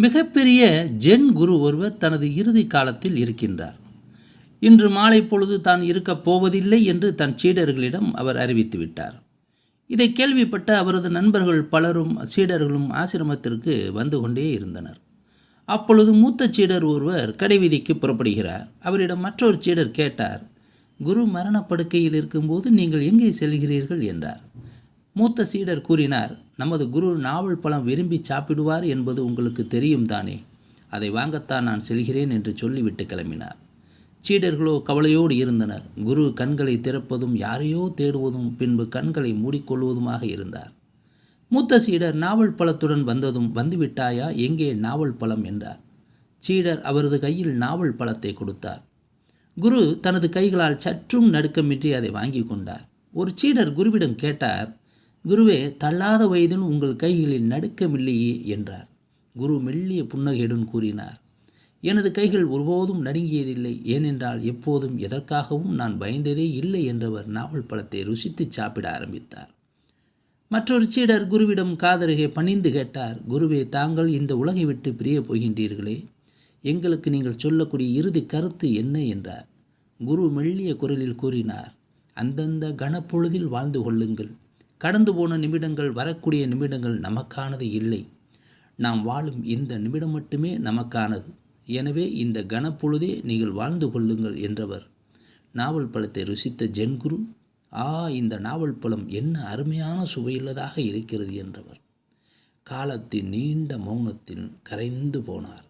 மிகப்பெரிய ஜென் குரு ஒருவர் தனது இறுதி காலத்தில் இருக்கின்றார். இன்று மாலை பொழுது தான் இருக்கப் போவதில்லை என்று தன் சீடர்களிடம் அவர் அறிவித்துவிட்டார். இதை கேள்விப்பட்ட அவரது நண்பர்கள் பலரும் சீடர்களும் ஆசிரமத்திற்கு வந்து கொண்டே இருந்தனர். அப்பொழுது மூத்த சீடர் ஒருவர் கடைவீதிக்கு புறப்படுகிறார். அவரிடம் மற்றொரு சீடர் கேட்டார், குரு மரணப்படுக்கையில் இருக்கும்போது நீங்கள் எங்கே செல்கிறீர்கள் என்றார். மூத்த சீடர் கூறினார், நமது குரு நாவல் பழம் விரும்பி சாப்பிடுவார் என்பது உங்களுக்கு தெரியும் தானே, அதை வாங்கத்தான் நான் செல்கிறேன் என்று சொல்லிவிட்டு கிளம்பினார். சீடர்களோ கவலையோடு இருந்தனர். குரு கண்களை திறப்பதும் யாரையோ தேடுவதும் பின்பு கண்களை மூடிக்கொள்வதுமாக இருந்தார். மூத்த சீடர் நாவல் பழத்துடன் வந்ததும், வந்துவிட்டாயா, எங்கே நாவல் பழம் என்றார். சீடர் அவரது கையில் நாவல் பழத்தை கொடுத்தார். குரு தனது கைகளால் சற்றும் நடுக்கமின்றி அதை வாங்கி கொண்டார். ஒரு சீடர் குருவிடம் கேட்டார், குருவே, தள்ளாத வயதின் உங்கள் கைகளில் நடுக்கமில்லையே என்றார். குரு மெல்லிய புன்னகையுடன் கூறினார், எனது கைகள் ஒருபோதும் நடுங்கியதில்லை, ஏனென்றால் எப்போதும் எதற்காகவும் நான் பயந்ததே இல்லை என்றவர் நாவல் பழத்தை ருசித்து சாப்பிட ஆரம்பித்தார். மற்றொரு சீடர் குருவிடம் காதருகே பணிந்து கேட்டார், குருவே, தாங்கள் இந்த உலகை விட்டு பிரிய போகின்றீர்களே, எங்களுக்கு நீங்கள் சொல்லக்கூடிய இறுதி கருத்து என்ன என்றார். குரு மெல்லிய குரலில் கூறினார், அந்தந்த கணப்பொழுதில் வாழ்ந்து கொள்ளுங்கள். கடந்து போன நிமிடங்கள், வரக்கூடிய நிமிடங்கள் நமக்கானது இல்லை. நாம் வாழும் இந்த நிமிடம் மட்டுமே நமக்கானது. எனவே இந்த கணப்பொழுதே நீங்கள் வாழ்ந்து கொள்ளுங்கள் என்றவர் நாவல் பழத்தை ருசித்த ஜென் குரு, இந்த நாவல் பழம் என்ன அருமையான சுவையுள்ளதாக இருக்கிறது என்றவர் காலத்தின் நீண்ட மௌனத்தில் கரைந்து போனார்.